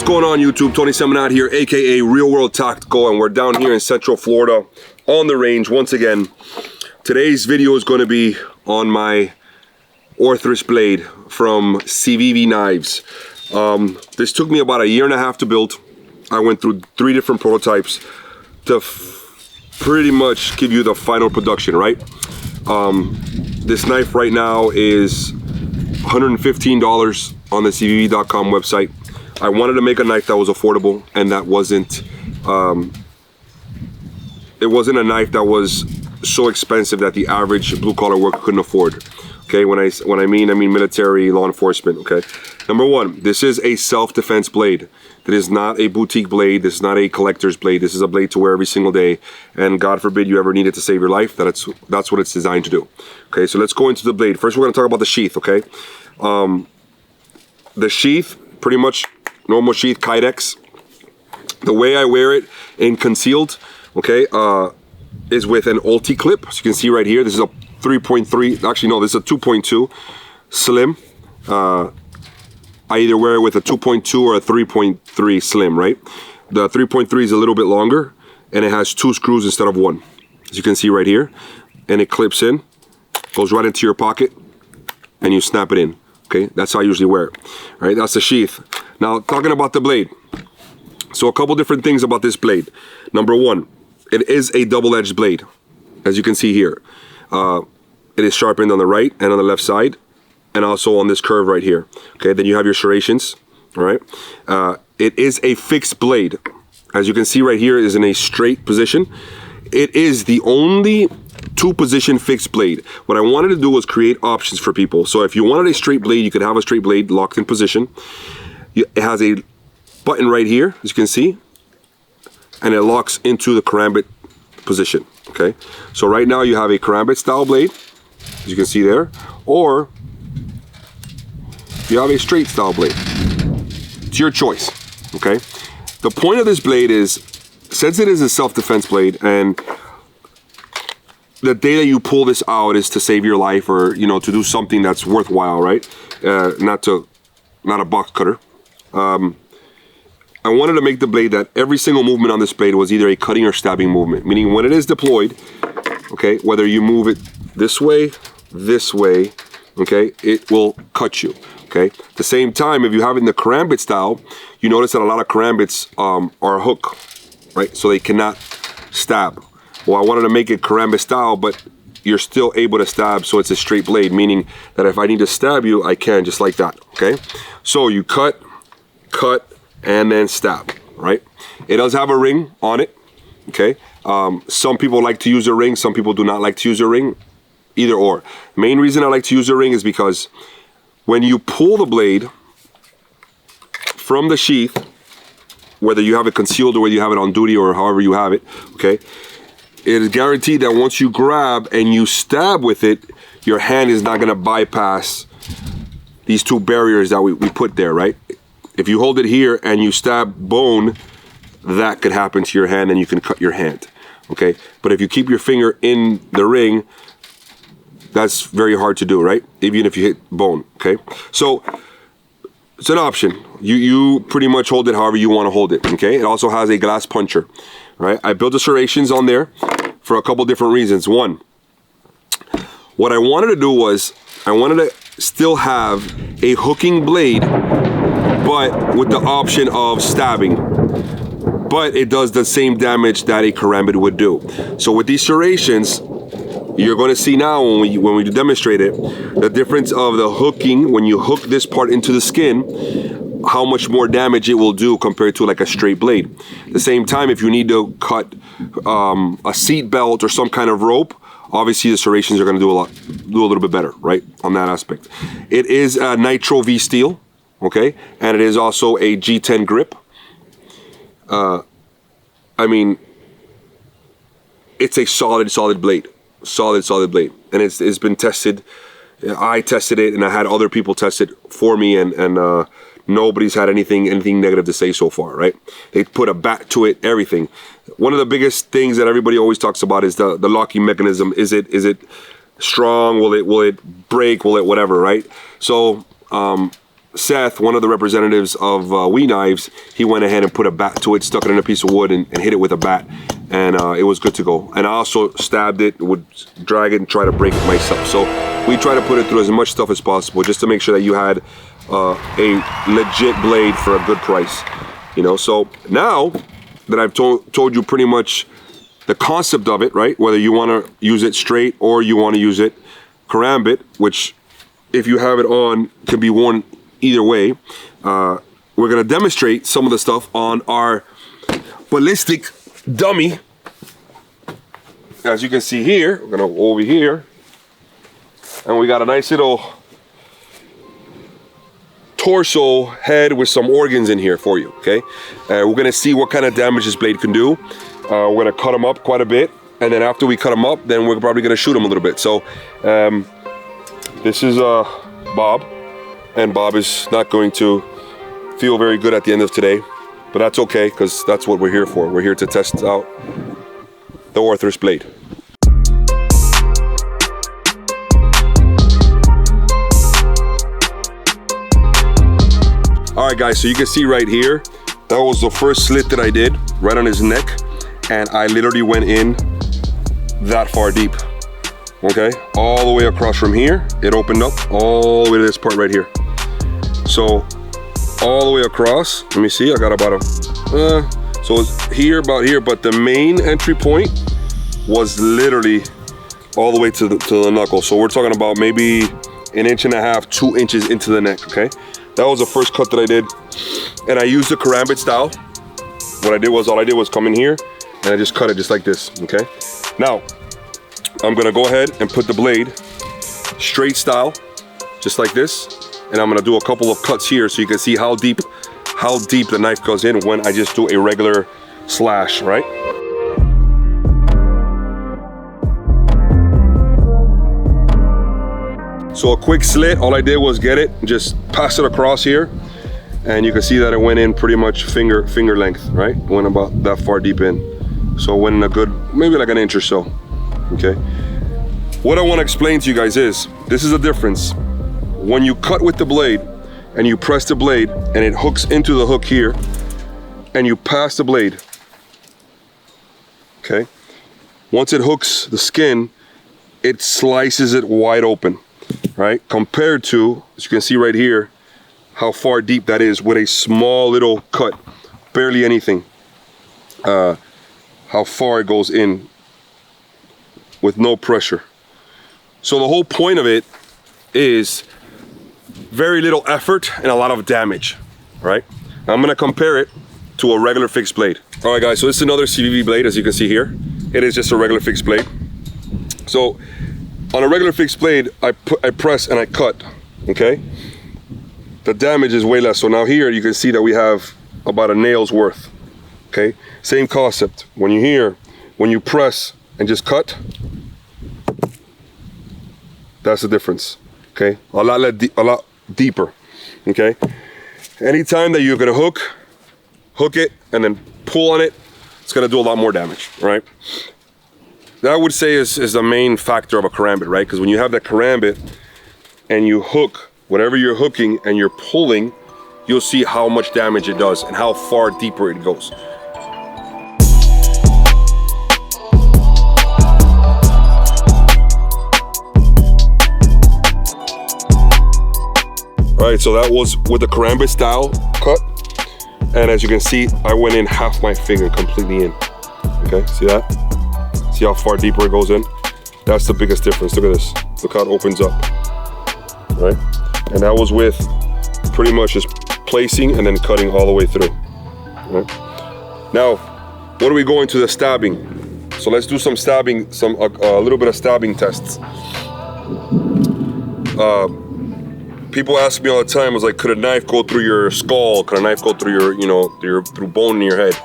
going on, YouTube? Tony Seminat here, aka Real World Tactical, and we're down here in Central Florida on the range once again. Today's video is going to be on my Orthrus Blade from CIVIVI Knives. This took me about 1.5 years to build. I went through 3 different prototypes to pretty much give you the final production, right? This knife right now is $115 on the CIVIVI.com website. I wanted to make a knife that was affordable and that wasn't it wasn't a knife that was so expensive that the average blue-collar worker couldn't afford. Okay, when I mean military, law enforcement. Okay, number one, this is a self-defense blade. It is not a boutique blade. This is not a collector's blade. This is a blade to wear every single day, and God forbid you ever need it to save your life. That's what it's designed to do. Okay, so let's go into the blade. First, we're going to talk about the sheath. Okay, the sheath, pretty much normal sheath, Kydex. The way I wear it in concealed, okay, is with an ulti clip. As you can see right here, this is a 3.3, actually no, this is a 2.2 slim. I either wear it with a 2.2 or a 3.3 slim, right? The 3.3 is a little bit longer and it has 2 screws instead of 1, as you can see right here, and it clips in, goes right into your pocket, and you snap it in. Okay, that's how I usually wear it. All right, that's the sheath. Now, talking about the blade. So a couple different things about this blade. Number one, it is a double-edged blade, as you can see here. It is sharpened on the right and on the left side, and also on this curve right here. Okay, then you have your serrations. All right, it is a fixed blade. As you can see right here, it is in a straight position. It is the only 2-position fixed blade. What I wanted to do was create options for people. So if you wanted a straight blade, you could have a straight blade locked in position. It has a button right here, as you can see, and it locks into the karambit position. Okay, so right now you have a karambit style blade, as you can see there, or you have a straight style blade. It's your choice. Okay, the point of this blade is, since it is a self-defense blade, and the day that you pull this out is to save your life, or to do something that's worthwhile, right? Not a box cutter. I wanted to make the blade that every single movement on this blade was either a cutting or stabbing movement, meaning when it is deployed, okay, whether you move it this way, okay, it will cut you. Okay, at the same time, if you have it in the karambit style, you notice that a lot of karambits are hook, right? So they cannot stab. Well, I wanted to make it karambit style, but you're still able to stab, so it's a straight blade, meaning that if I need to stab you, I can, just like that. Okay, so you cut, and then stab, right? It does have a ring on it. Okay, some people like to use a ring, some people do not like to use a ring. Either or. Main reason I like to use a ring is because when you pull the blade from the sheath, whether you have it concealed or whether you have it on duty or however you have it, okay, it is guaranteed that once you grab and you stab with it, your hand is not going to bypass these 2 barriers that we put there, right? If you hold it here and you stab bone, that could happen to your hand and you can cut your hand, okay? But if you keep your finger in the ring, that's very hard to do, right? Even if you hit bone, okay? So it's an option. You pretty much hold it however you want to hold it, okay? It also has a glass puncher, right? I built the serrations on there for a couple different reasons. One, what I wanted to do was I wanted to still have a hooking blade, but with the option of stabbing. But it does the same damage that a karambit would do. So with these serrations, you're going to see now when we demonstrate it, the difference of the hooking, when you hook this part into the skin, how much more damage it will do compared to like a straight blade. At the same time, if you need to cut a seat belt or some kind of rope, obviously the serrations are going to do a little bit better, right, on that aspect. It is a Nitro V steel, okay, and it is also a G10 grip. I mean, it's a solid blade. Solid blade, and it's been tested. I tested it and I had other people test it for me, and nobody's had anything negative to say so far, right? They put a bat to it, everything. One of the biggest things that everybody always talks about is the locking mechanism. Is it strong? Will it break? Will it whatever, right? So Seth, one of the representatives of We Knives, he went ahead and put a bat to it, stuck it in a piece of wood and hit it with a bat, and it was good to go. And I also stabbed it, would drag it and try to break it myself. So we try to put it through as much stuff as possible just to make sure that you had a legit blade for a good price. You know, so now that I've told you pretty much the concept of it, right? Whether you want to use it straight or you want to use it karambit, which if you have it on can be worn either way. We're going to demonstrate some of the stuff on our ballistic dummy. As you can see here, we're going to go over here, and we got a nice little torso head with some organs in here for you, okay? We're gonna see what kind of damage this blade can do. We're gonna cut them up quite a bit, and then after we cut them up, then we're probably gonna shoot them a little bit. So this is Bob, and Bob is not going to feel very good at the end of today, but that's okay, because that's what we're here for. We're here to test out the Orthrus Blade. All right, guys, so you can see right here, that was the first slit that I did right on his neck, and I literally went in that far deep, okay? All the way across from here, it opened up all the way to this part right here. So all the way across, let me see, I got about so it's here, about here, but the main entry point was literally all the way to the knuckle. So we're talking about maybe 1.5 inches, 2 inches into the neck, okay? That was the first cut that I did, and I used the karambit style. What I did was, all I did was come in here, and I just cut it just like this, okay? Now, I'm gonna go ahead and put the blade straight style, just like this, and I'm gonna do a couple of cuts here so you can see how deep the knife goes in when I just do a regular slash, right? So a quick slit, all I did was get it, just pass it across here, and you can see that it went in pretty much finger length, right? Went about that far deep in. So it went in a good, maybe like 1 inch or so, okay? What I want to explain to you guys is, this is the difference. When you cut with the blade, and you press the blade, and it hooks into the hook here, and you pass the blade, okay? Once it hooks the skin, it slices it wide open. Right, compared to, as you can see right here, how far deep that is with a small little cut, barely anything. How far it goes in with no pressure. So the whole point of it is very little effort and a lot of damage, right? Now I'm gonna compare it to a regular fixed blade. All right, guys, so this is another CIVIVI blade, as you can see here. It is just a regular fixed blade. So on a regular fixed blade, I press and I cut, okay? The damage is way less. So now here you can see that we have about a nail's worth, okay? Same concept. When you press and just cut, that's the difference, okay? A lot deeper, okay? Anytime that you're gonna hook it and then pull on it, it's gonna do a lot more damage, right? That I would say is the main factor of a karambit, right? Because when you have that karambit and you hook, whatever you're hooking and you're pulling, you'll see how much damage it does and how far deeper it goes. All right, so that was with the karambit style cut. And as you can see, I went in half my finger completely in. Okay, see that? See how far deeper it goes in? That's the biggest difference. Look at this. Look how it opens up, right? And that was with pretty much just placing and then cutting all the way through, right? Now, what are we going to the stabbing? So let's do some stabbing, a little bit of stabbing tests. People ask me all the time, was like, could a knife go through your skull? Could a knife go through your, through bone in your head?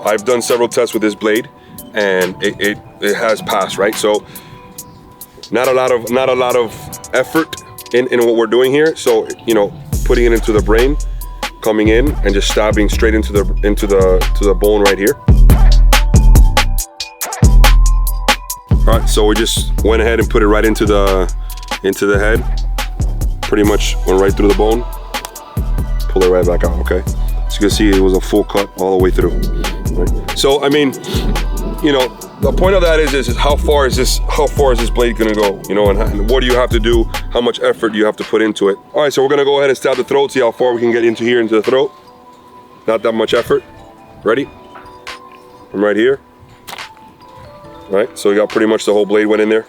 I've done several tests with this blade, and it has passed, right? So not a lot of effort in what we're doing here. So, you know, putting it into the brain, coming in and just stabbing straight into the bone right here. All right, so we just went ahead and put it right into the head. pretty much went right through the bone. Pull it right back out, okay? So you can see it was a full cut all the way through. Right? So I mean, you know, the point of that is how far is this blade gonna go? You know, and what do you have to do? How much effort do you have to put into it? All right, so we're gonna go ahead and stab the throat, see how far we can get into here, into the throat. Not that much effort. Ready? From right here. All right, so we got pretty much the whole blade went in there.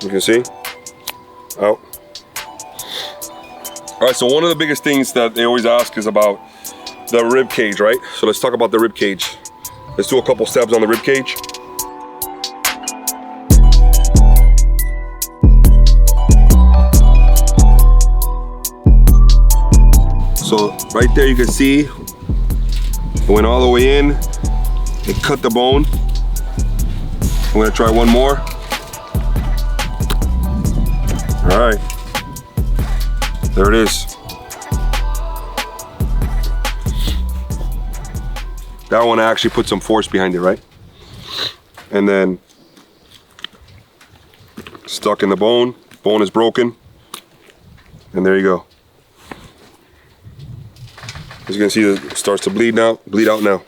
You can see, out. All right, so one of the biggest things that they always ask is about the rib cage, right? So let's talk about the rib cage. Let's do a couple stabs on the rib cage. So right there you can see, it went all the way in, it cut the bone. I'm gonna try one more. All right, there it is. That one I actually put some force behind it, right? And then stuck in the bone. Bone is broken. And there you go. As you can see, it starts to bleed out now.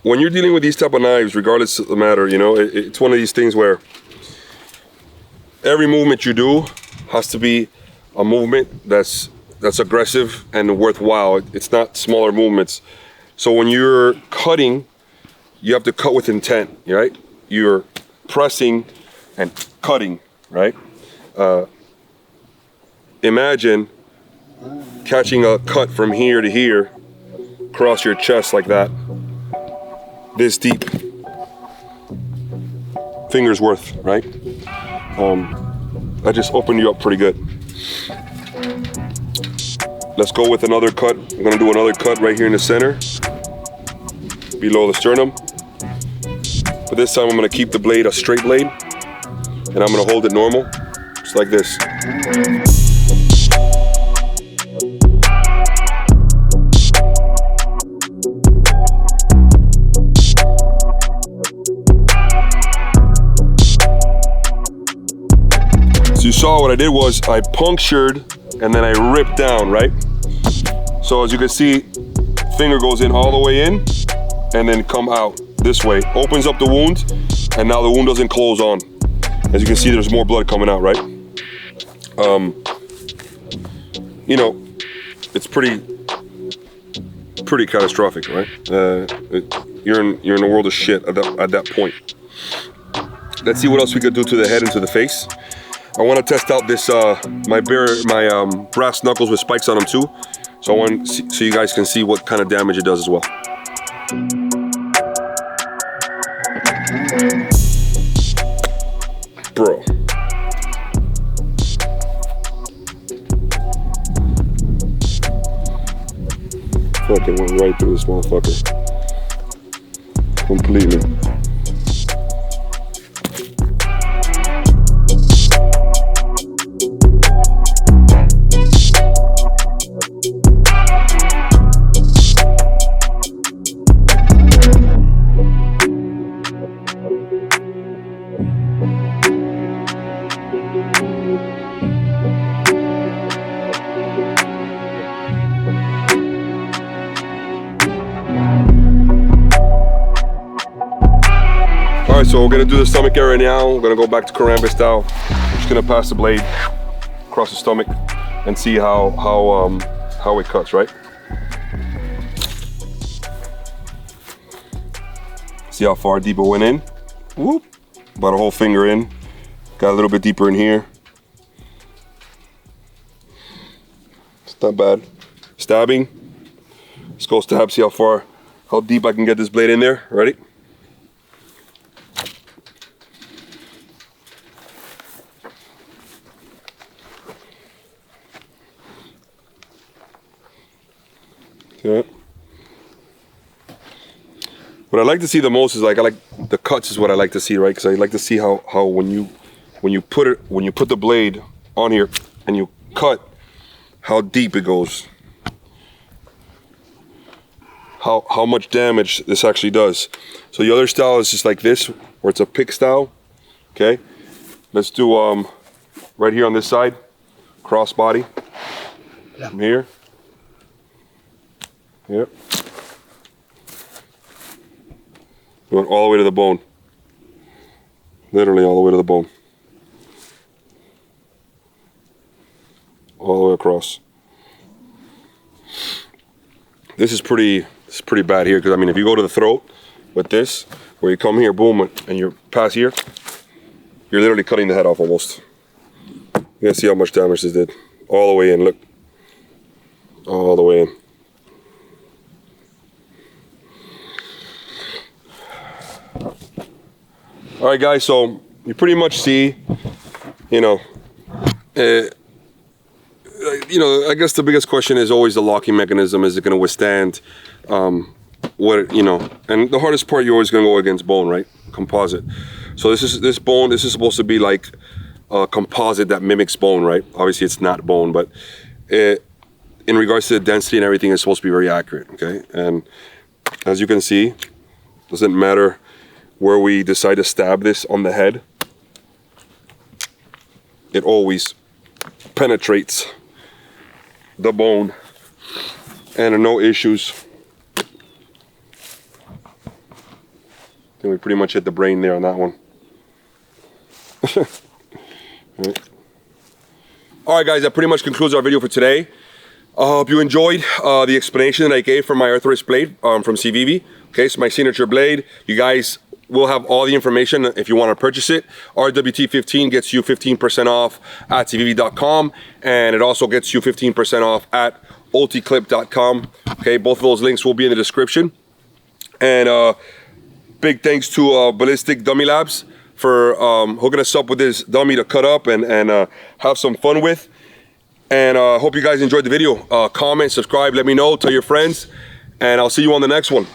When you're dealing with these type of knives, regardless of the matter, you know, it's one of these things where every movement you do has to be a movement that's aggressive and worthwhile. It's not smaller movements. So when you're cutting, you have to cut with intent, right? You're pressing and cutting, right? Imagine catching a cut from here to here, across your chest like that, this deep, finger's worth, right? That just opened you up pretty good. Let's go with another cut. I'm gonna do another cut right here in the center, below the sternum. But this time I'm gonna keep the blade a straight blade, and I'm gonna hold it normal, just like this. So you saw what I did was I punctured and then I ripped down, right? So as you can see, finger goes in all the way in and then come out this way. Opens up the wound, and now the wound doesn't close on. As you can see, there's more blood coming out, right? You know, it's pretty catastrophic, right? You're in a world of shit at that point. Let's see what else we could do to the head and to the face. I want to test out this my brass knuckles with spikes on them too. So I want so you guys can see what kind of damage it does as well. Bro. Fucking went right through this motherfucker. Completely. Alright, so we're gonna do the stomach area now. We're gonna go back to karambit style. I'm just gonna pass the blade across the stomach and see how it cuts, right? See how far deep it went in? Whoop! About a whole finger in. Got a little bit deeper in here. It's not bad. Stabbing. Let's go stab, see how deep I can get this blade in there. Ready? Yeah. What I like to see the most is I like the cuts is what I like to see, right? Because I like to see how when you put the blade on here and you cut, how deep it goes, how much damage this actually does. So the other style is just like this, where it's a pick style. Okay, let's do right here on this side. cross body. From here. Yep. Going all the way to the bone. Literally all the way to the bone. All the way across. This is pretty bad here, because I mean, if you go to the throat with this, where you come here, boom, and you pass here, you're literally cutting the head off almost. You can see how much damage this did. All the way in, look. All the way in. All right, guys, so you pretty much see, you know, I guess the biggest question is always the locking mechanism. Is it going to withstand what, you know, and the hardest part, you're always going to go against bone, right? Composite. So this is supposed to be like a composite that mimics bone, right? Obviously it's not bone, but in regards to the density and everything, it's supposed to be very accurate, okay? And as you can see, doesn't matter where we decide to stab this on the head, it always penetrates the bone, and no issues. I think we pretty much hit the brain there on that one. All right, guys, that pretty much concludes our video for today. I hope you enjoyed the explanation that I gave for my Orthrus blade from CIVIVI. Okay, so my signature blade. You guys will have all the information if you want to purchase it. RWT15 gets you 15% off at civivi.com, and it also gets you 15% off at ulticlip.com. Okay, both of those links will be in the description. And big thanks to Ballistic Dummy Labs for hooking us up with this dummy to cut up and have some fun with. And hope you guys enjoyed the video. Comment, subscribe, let me know, tell your friends, and I'll see you on the next one.